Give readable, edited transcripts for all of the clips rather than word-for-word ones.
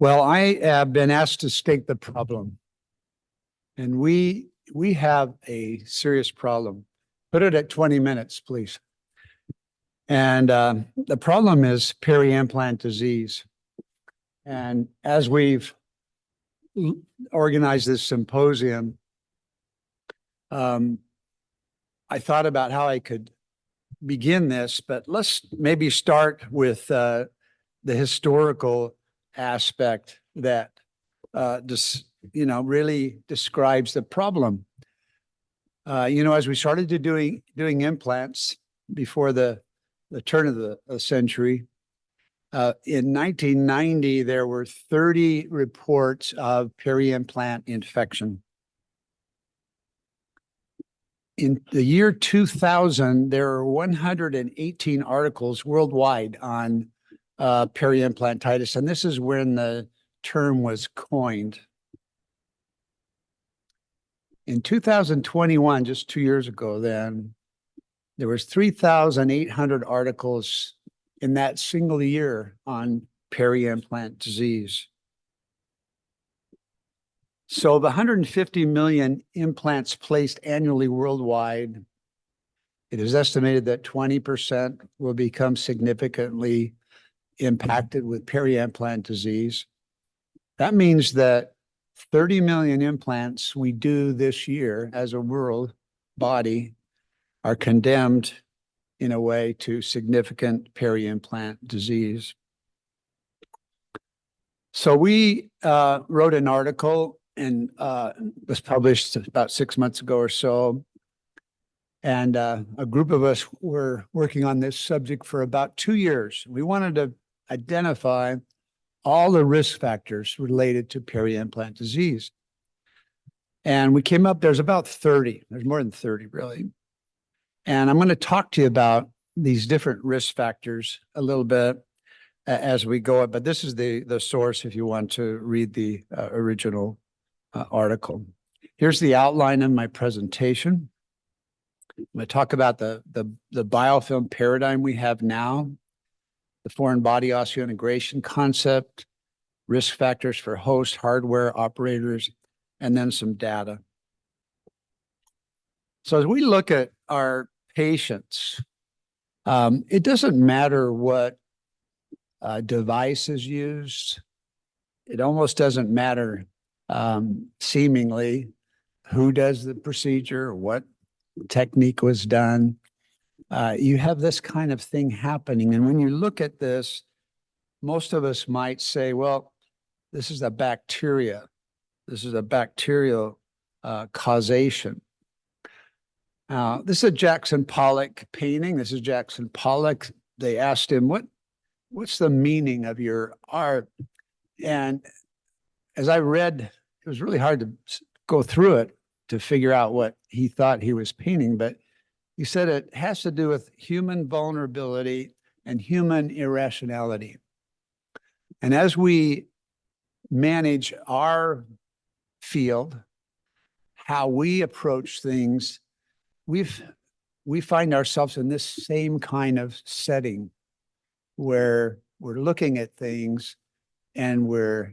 Well, I have been asked to state the problem, and we have a serious problem. Put it at 20 minutes, please. And the problem is peri-implant disease. And as we've organized this symposium, I thought about how I could begin this, but let's maybe start with the historical aspect that really describes the problem. As we started to doing implants before the turn of the century, in 1990, there were 30 reports of peri-implant infection. In the year 2000, there were 118 articles worldwide on peri-implantitis, and this is when the term was coined. In 2021, just 2 years ago then, there was 3,800 articles in that single year on peri-implant disease. So of 150 million implants placed annually worldwide, it is estimated that 20% will become significantly impacted with peri-implant disease. That means that 30 million implants we do this year as a world body are condemned in a way to significant peri-implant disease. So we wrote an article and was published about 6 months ago or so. And a group of us were working on this subject for about 2 years. We wanted to identify all the risk factors related to peri-implant disease. And we came up, there's about 30. There's more than 30, really. And I'm going to talk to you about these different risk factors a little bit as we go, but this is the source if you want to read the original article. Here's the outline of my presentation. I'm going to talk about the biofilm paradigm we have now, the foreign body osseointegration concept, risk factors for host hardware operators, and then some data. So as we look at our patients, it doesn't matter what device is used. It almost doesn't matter seemingly who does the procedure, what technique was done. You have this kind of thing happening. And when you look at this, most of us might say, well, this is a bacteria. This is a bacterial causation. This is a Jackson Pollock painting. This is Jackson Pollock. They asked him, what's the meaning of your art? And as I read, it was really hard to go through it to figure out what he thought he was painting, but he said it has to do with human vulnerability and human irrationality. And as we manage our field, how we approach things, we find ourselves in this same kind of setting where we're looking at things and we're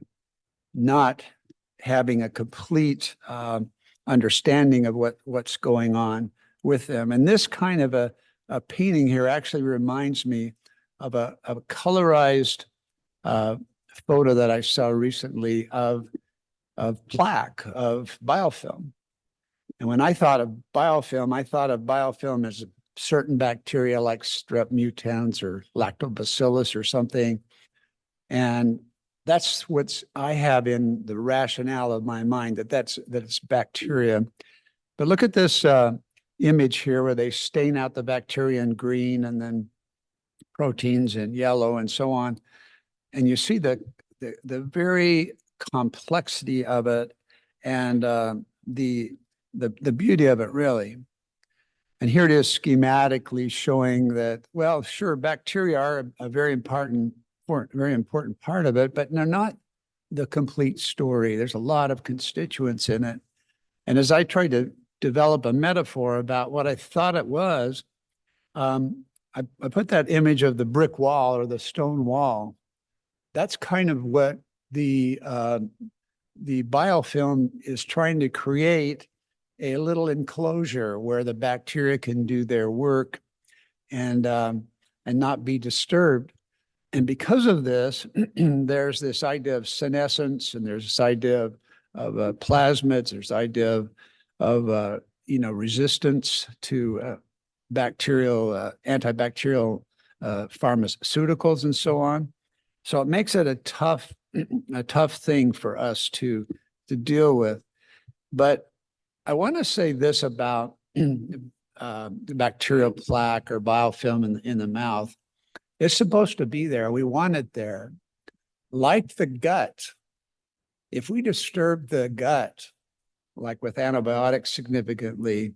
not having a complete understanding of what's going on with them. And this kind of a painting here actually reminds me of a colorized photo that I saw recently of plaque, of biofilm. And when I thought of biofilm as certain bacteria like strep mutans or lactobacillus or something. And that's what I have in the rationale of my mind, that it's bacteria. But look at this image here where they stain out the bacteria in green and then proteins in yellow and so on. And you see the very complexity of it and the beauty of it, really. And here it is schematically showing that, well, sure, bacteria are a very important part of it, but they're not the complete story. There's a lot of constituents in it. And as I tried to develop a metaphor about what I thought it was, I put that image of the brick wall or the stone wall. That's kind of what the biofilm is trying to create a little enclosure where the bacteria can do their work and not be disturbed. And because of this, there's this idea of senescence, and there's this idea of plasmids. There's idea of resistance to bacterial antibacterial pharmaceuticals and so on. So it makes it a tough thing for us to deal with. But I want to say this about the bacterial plaque or biofilm in the mouth. It's supposed to be there. We want it there. Like the gut, if we disturb the gut, like with antibiotics significantly,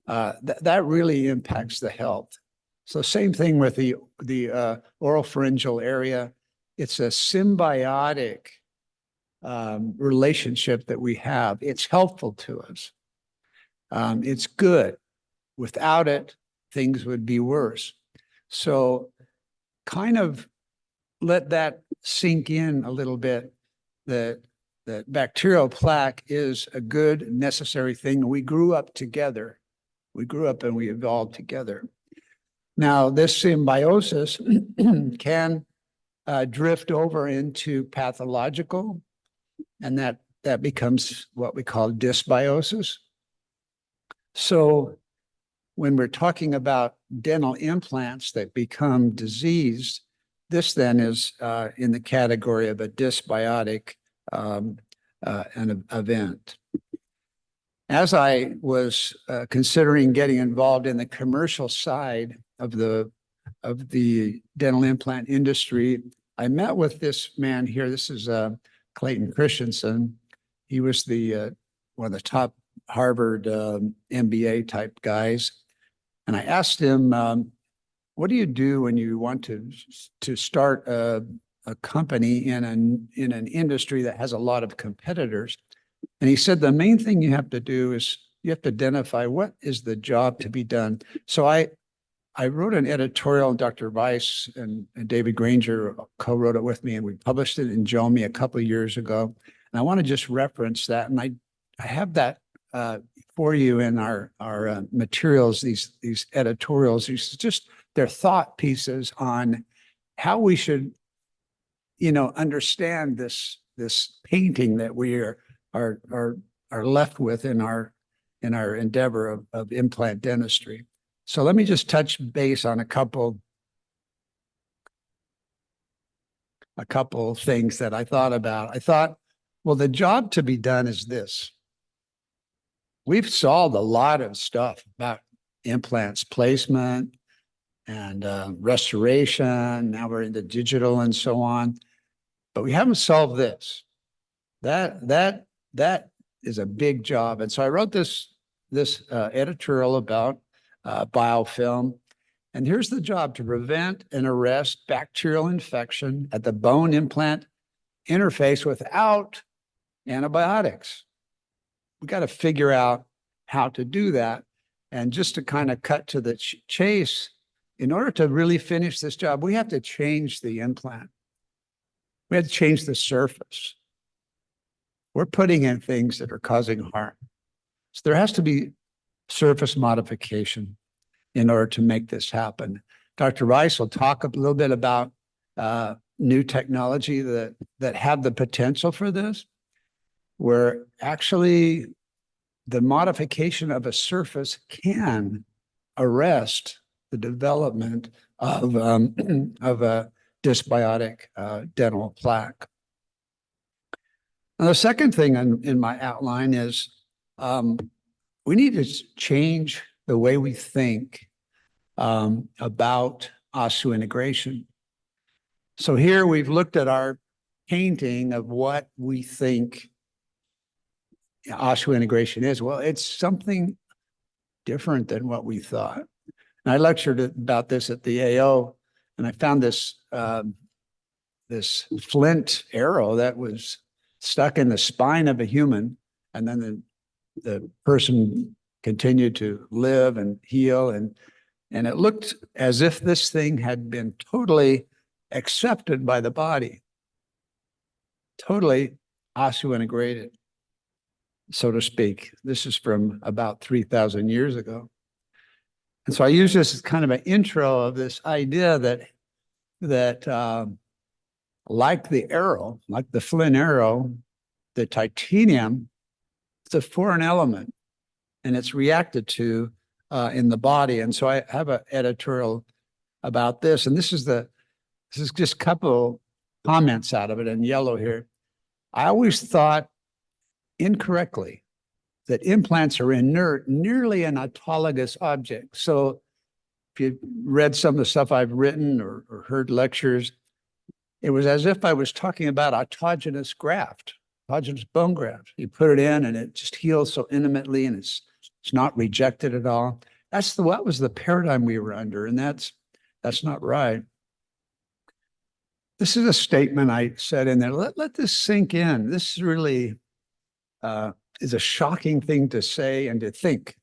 that really impacts the health. So same thing with the oropharyngeal area. It's a symbiotic relationship that we have. It's helpful to us. It's good. Without it, things would be worse. So kind of let that sink in a little bit, that bacterial plaque is a good, necessary thing. We grew up together. We grew up and we evolved together. Now, this symbiosis can drift over into pathological, and that becomes what we call dysbiosis. So when we're talking about dental implants that become diseased, this then is in the category of a dysbiotic an event. As I was considering getting involved in the commercial side of the dental implant industry, I met with this man here. This is Clayton Christensen. He was one of the top Harvard MBA type guys. And I asked him, what do you do when you want to start a company in an industry that has a lot of competitors? And he said, the main thing you have to do is you have to identify what is the job to be done. So I wrote an editorial, Dr. Weiss and David Granger co-wrote it with me, and we published it in JOMI a couple of years ago. And I want to just reference that. And I have that for you in our materials, these editorials. These just they're thought pieces on how we should, understand this painting that we are left with in our endeavor of implant dentistry. So let me just touch base on a couple things that I thought about. I thought, well, the job to be done is this. We've solved a lot of stuff about implants placement and restoration. Now we're into digital and so on, but we haven't solved this. That is a big job. And so I wrote this editorial about biofilm. And here's the job: to prevent and arrest bacterial infection at the bone implant interface without antibiotics. We got to figure out how to do that. And just to kind of cut to the chase, in order to really finish this job, we have to change the implant. We have to change the surface. We're putting in things that are causing harm. So there has to be surface modification in order to make this happen. Dr. Rice will talk a little bit about new technology that have the potential for this, where actually the modification of a surface can arrest the development of a dysbiotic dental plaque. Now, the second thing in my outline is we need to change the way we think about osseointegration. So here we've looked at our painting of what we think osseointegration is. Well, it's something different than what we thought. And I lectured about this at the AO, and I found this flint arrow that was stuck in the spine of a human, and then the person continued to live and heal, and it looked as if this thing had been totally accepted by the body. totally osseointegrated, so to speak. This is from about 3,000 years ago. And so I use this as kind of an intro of this idea that like the arrow, like the flint arrow, the titanium, it's a foreign element and it's reacted to in the body. And so I have an editorial about this. And this is just a couple comments out of it in yellow here. I always thought incorrectly that implants are inert, nearly an autologous object. So if you read some of the stuff I've written or heard lectures, it was as if I was talking about autogenous graft, autogenous bone graft. You put it in and it just heals so intimately and it's not rejected at all. What was the paradigm we were under, and that's not right. This is a statement I said in there. Let this sink in. This really is a shocking thing to say and to think,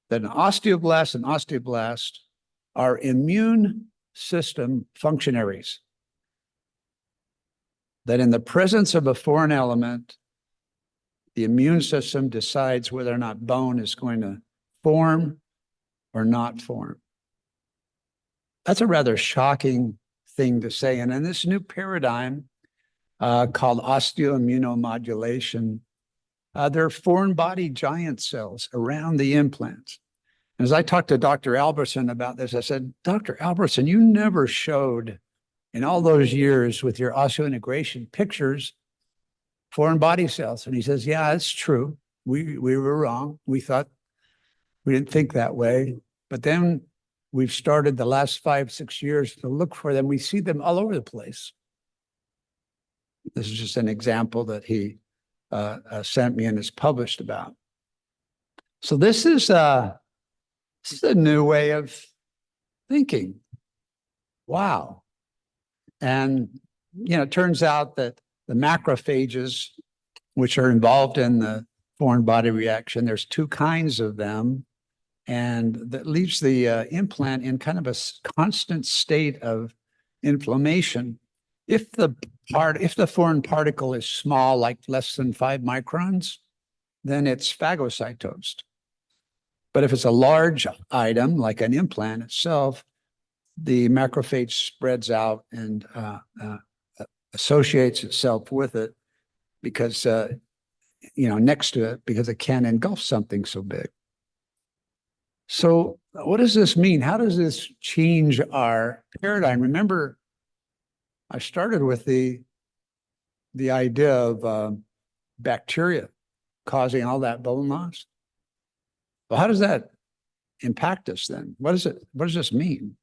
that an osteoblast and osteoblast are immune system functionaries. That in the presence of a foreign element, the immune system decides whether or not bone is going to form or not form. That's a rather shocking thing to say. And in this new paradigm called osteoimmunomodulation, there are foreign body giant cells around the implants. And as I talked to Dr. Albertson about this, I said, Dr. Albertson, you never showed in all those years with your osseointegration pictures foreign body cells. And he says, yeah, it's true. We were wrong. We didn't think that way. But then we've started the last 5-6 years to look for them. We see them all over the place. This is just an example that he sent me and is published about. So this is a new way of thinking. Wow. And, it turns out that the macrophages, which are involved in the foreign body reaction, there's 2 kinds of them. And that leaves the implant in kind of a constant state of inflammation. If the foreign particle is small, like less than 5 microns, then it's phagocytosed. But if it's a large item, like an implant itself, the macrophage spreads out and associates itself with it because, next to it, because it can't engulf something so big. So what does this mean? How does this change our paradigm? Remember, I started with the idea of bacteria causing all that bone loss. Well, how does that impact us then? What does this mean?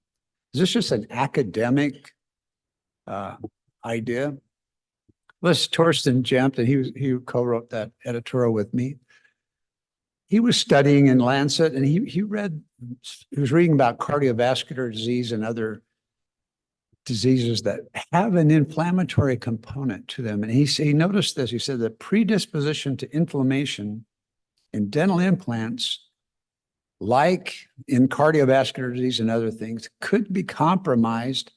Is this just an academic idea? Well, this is Torsten Jempt, and he co-wrote that editorial with me. He was studying in Lancet, and he was reading about cardiovascular disease and other diseases that have an inflammatory component to them. And he noticed this. He said the predisposition to inflammation in dental implants, like in cardiovascular disease and other things, could be compromised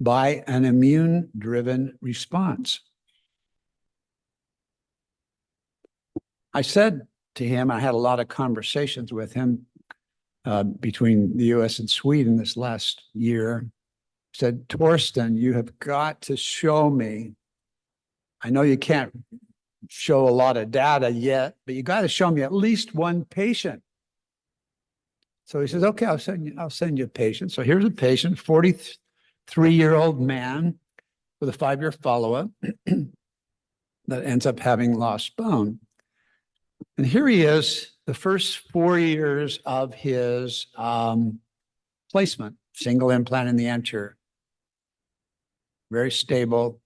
by an immune-driven response. I said to him, I had a lot of conversations with him between the US and Sweden this last year. I said, Torsten, you have got to show me. I know you can't show a lot of data yet, but you got to show me at least one patient. So he says, okay, I'll send you a patient. So here's a patient, 43-year-old man with a 5-year follow-up that ends up having lost bone. And here he is, the first 4 years of his placement, single implant in the anterior. Very stable,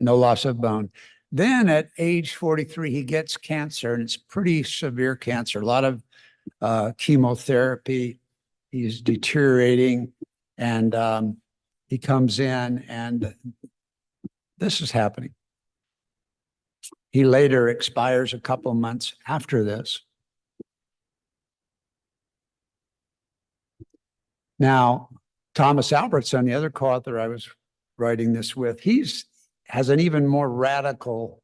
no loss of bone. Then at age 43, he gets cancer, and it's pretty severe cancer. A lot of chemotherapy. He's deteriorating, and he comes in, and this is happening. He later expires a couple of months after this. Now, Thomas Albertson, the other co-author I was writing this with, has an even more radical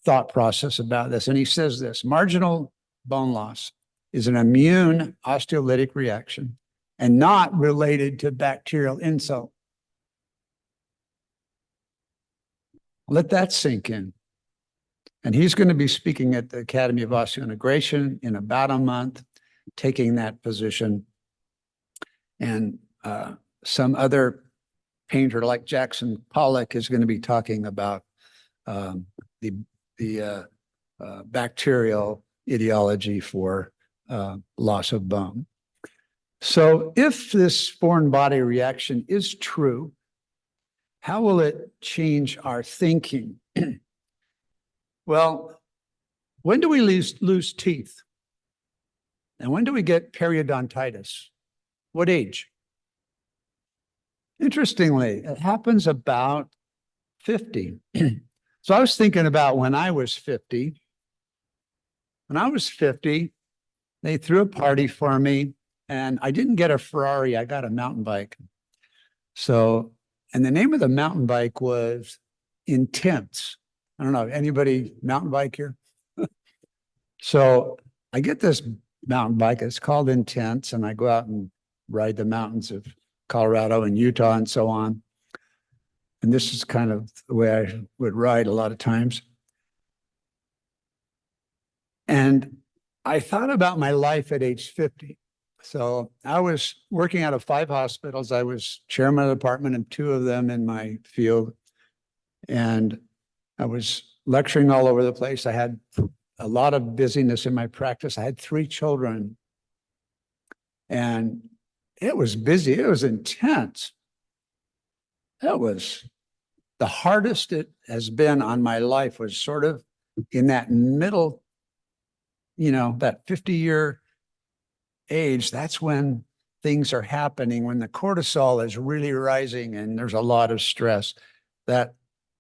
thought process about this. And he says this: marginal bone loss is an immune osteolytic reaction and not related to bacterial insult. Let that sink in. And he's going to be speaking at the Academy of Osseointegration in about a month, taking that position. And some other painter like Jackson Pollock is going to be talking about the bacterial etiology for loss of bone. So if this foreign body reaction is true, how will it change our thinking? Well, when do we lose teeth? And when do we get periodontitis? What age? Interestingly, it happens about 50. So I was thinking about when I was 50. When I was 50, they threw a party for me, and I didn't get a Ferrari, I got a mountain bike. So, and the name of the mountain bike was Intense. I don't know, anybody mountain bike here? So I get this mountain bike, it's called Intense, and I go out and ride the mountains of Colorado and Utah and so on. And this is kind of the way I would ride a lot of times. And I thought about my life at age 50. So I was working out of 5 hospitals. I was chairman of the department in 2 of them in my field. And I was lecturing all over the place. I had a lot of busyness in my practice. I had 3 children. And it was busy. It was intense. That was the hardest it has been on my life, was sort of in that middle, you know, that 50-year age. That's when things are happening, when the cortisol is really rising and there's a lot of stress.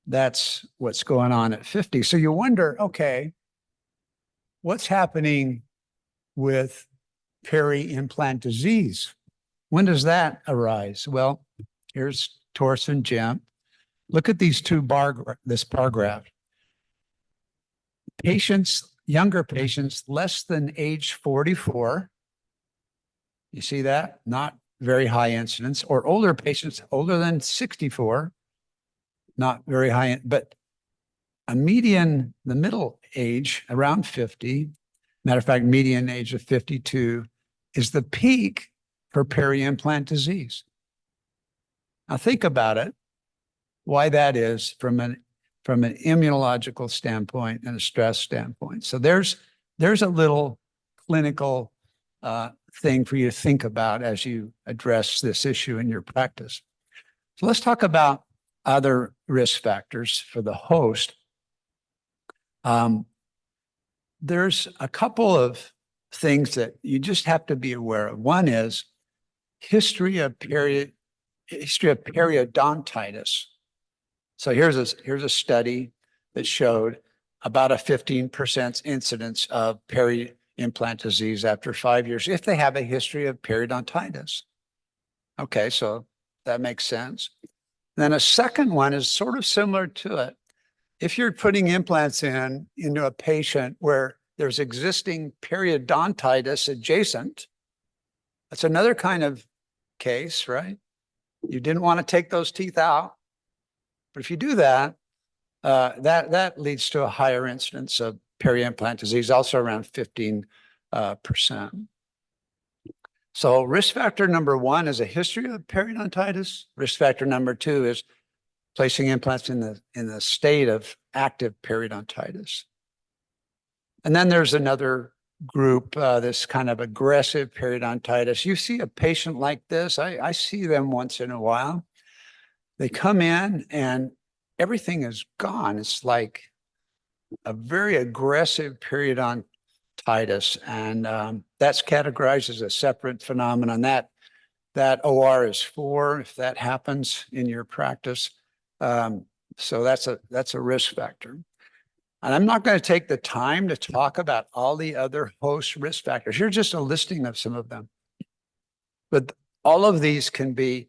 That's what's going on at 50. So you wonder, okay, what's happening with peri-implant disease? When does that arise? Well, here's Torres and Jim. Look at these 2 this bar graph. Patients, younger patients, less than age 44. You see that? Not very high incidence. Or older patients, older than 64. Not very high, but a median, the middle age, around 50. Matter of fact, median age of 52 is the peak for peri-implant disease. Now think about it, why that is from an immunological standpoint and a stress standpoint. So there's a little clinical thing for you to think about as you address this issue in your practice. So let's talk about other risk factors for the host. There's a couple of things that you just have to be aware of. One is history of periodontitis. So here's a study that showed about a 15% incidence of peri-implant disease after 5 years if they have a history of periodontitis. Okay, so that makes sense. Then a second one is sort of similar to it. If you're putting implants into a patient where there's existing periodontitis adjacent, that's another kind of case, right? You didn't want to take those teeth out, but if you do that, that leads to a higher incidence of peri-implant disease, also around 15%. So risk factor number 1 is a history of periodontitis. Risk factor number 2 is placing implants in the state of active periodontitis. And then there's another group, this kind of aggressive periodontitis. You see a patient like this, I see them once in a while. They come in and everything is gone. It's like a very aggressive periodontitis, and that's categorized as a separate phenomenon. That OR is 4 if that happens in your practice. So that's a risk factor. And I'm not going to take the time to talk about all the other host risk factors. Here's just a listing of some of them. But all of these can be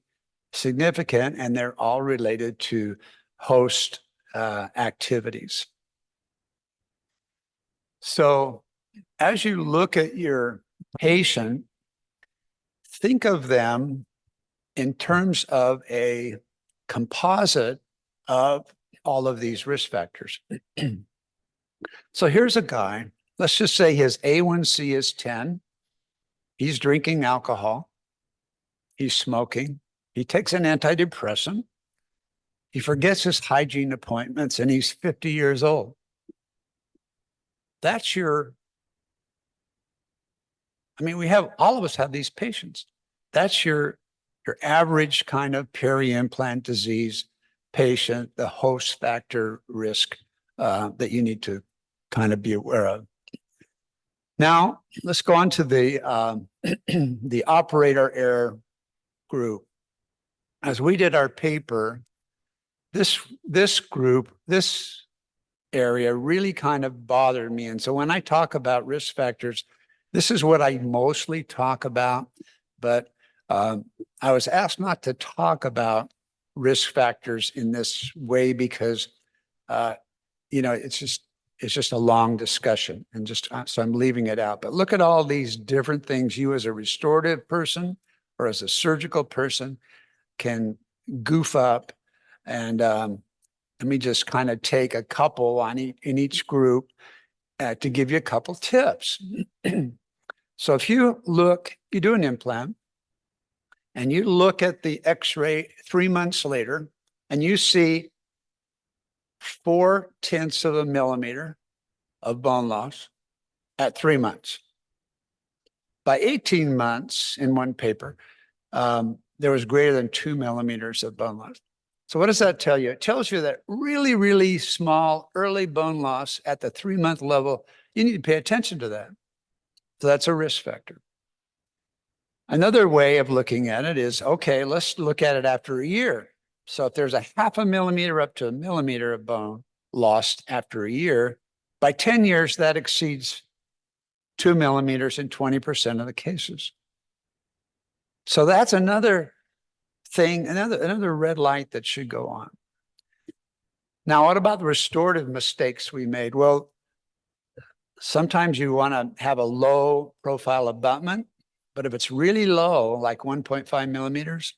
significant, and they're all related to host activities. So as you look at your patient, think of them in terms of a composite of all of these risk factors. So here's a guy, let's just say his A1C is 10. He's drinking alcohol. He's smoking. He takes an antidepressant. He forgets his hygiene appointments and he's 50 years old. That's your, I mean, all of us have these patients. That's your average kind of peri-implant disease patient, the host factor risk that you need to kind of be aware of. Now, let's go on to the the operator error group. As we did our paper, this group, this area really kind of bothered me. And so when I talk about risk factors, this is what I mostly talk about. But I was asked not to talk about risk factors in this way because, it's just a long discussion and so I'm leaving it out. But look at all these different things you as a restorative person or as a surgical person can goof up. And let me just kind of take a couple in each group to give you a couple tips. So if you do an implant and you look at the x-ray 3 months later and you see 0.4 of a millimeter of bone loss at 3 months. By 18 months in one paper, there was greater than 2 millimeters of bone loss. So what does that tell you? It tells you that really, really small early bone loss at the 3 month level, you need to pay attention to that. So that's a risk factor. Another way of looking at it is, okay, let's look at it after a year. So if there's a 0.5 millimeter up to a millimeter of bone lost after a year, by 10 years, that exceeds 2 millimeters in 20% of the cases. So that's another thing, another red light that should go on. Now, what about the restorative mistakes we made? Well, sometimes you want to have a low profile abutment, but if it's really low, like 1.5 millimeters,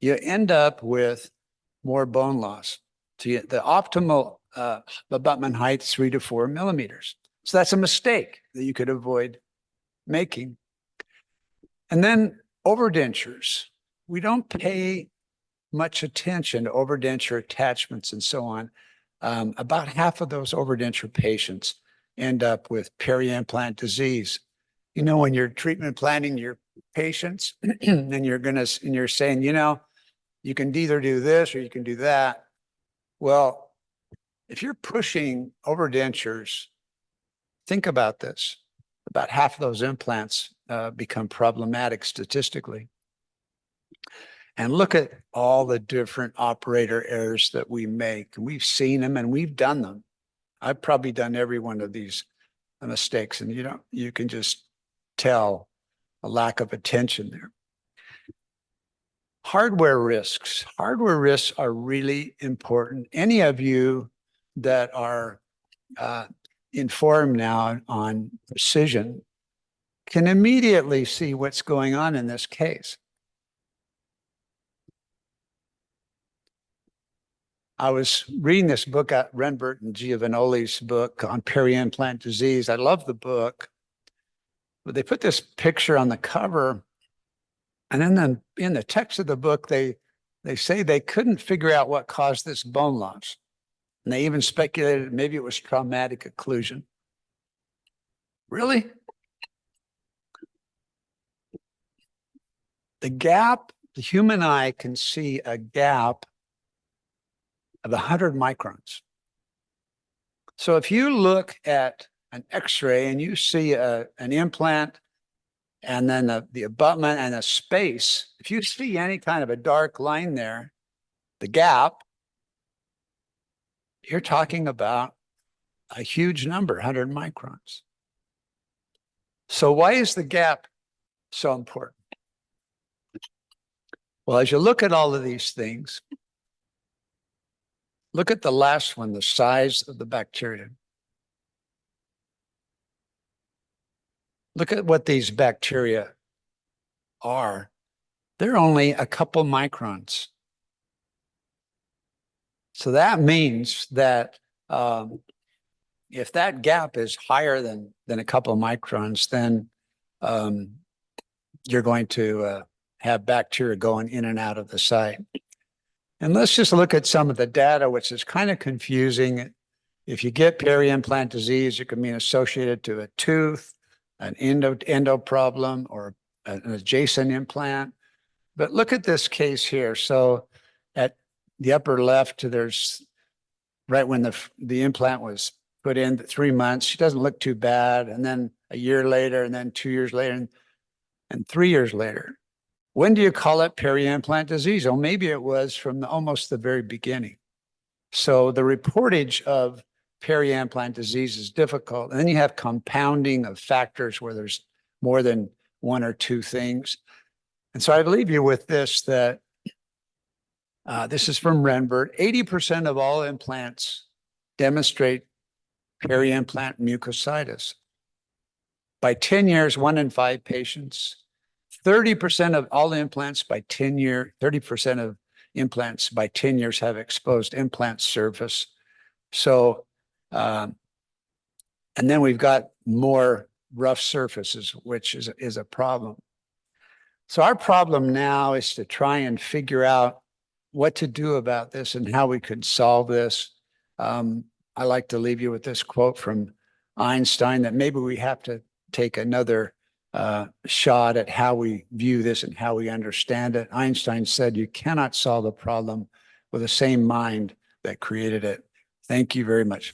you end up with more bone loss. So the optimal abutment height is 3 to 4 millimeters. So that's a mistake that you could avoid making. And then overdentures. We don't pay much attention to overdenture attachments and so on. About half of those overdenture patients end up with peri-implant disease. You know, when you're treatment planning your patients and you're saying, you can either do this or you can do that. Well, if you're pushing overdentures, think about this. About half of those implants become problematic statistically. And look at all the different operator errors that we make. We've seen them and we've done them. I've probably done every one of these mistakes, and you can just tell a lack of attention there. Hardware risks. Hardware risks are really important. Any of you that are informed now on precision can immediately see what's going on in this case. I was reading this book, Renbert and Giovanoli's book on peri-implant disease. I love the book, but they put this picture on the cover, and then in the text of the book, they say they couldn't figure out what caused this bone loss. And they even speculated maybe it was traumatic occlusion. Really? The gap, the human eye can see a gap of 100 microns. So if you look at an x-ray and you see an implant and then the abutment and a space, if you see any kind of a dark line there, the gap, you're talking about a huge number, 100 microns. So why is the gap so important? Well, as you look at all of these things, look at the last one, the size of the bacteria. look at what these bacteria are. They're only a couple microns. So that means that if that gap is higher than a couple of microns, then you're going to have bacteria going in and out of the site. And let's just look at some of the data, which is kind of confusing. If you get peri-implant disease, it can be associated to a tooth, an endo problem, or an adjacent implant. But look at this case here. So at the upper left, there's right when the implant was put in, 3 months. She doesn't look too bad. And then a year later, and then 2 years later, and 3 years later. When do you call it peri-implant disease? Oh, maybe it was from almost the very beginning. So the reportage of peri-implant disease is difficult. And then you have compounding of factors where there's more than one or two things. And so I'd leave you with this, that this is from Renberg. 80% of all implants demonstrate peri-implant mucositis. By 10 years, 1 in 5 patients. 30% of all implants by 30% of implants by 10 years have exposed implant surface. So, and then we've got more rough surfaces, which is a problem. So our problem now is to try and figure out what to do about this and how we could solve this. I like to leave you with this quote from Einstein, that maybe we have to take another shot at how we view this and how we understand it. Einstein said, you cannot solve a problem with the same mind that created it. Thank you very much.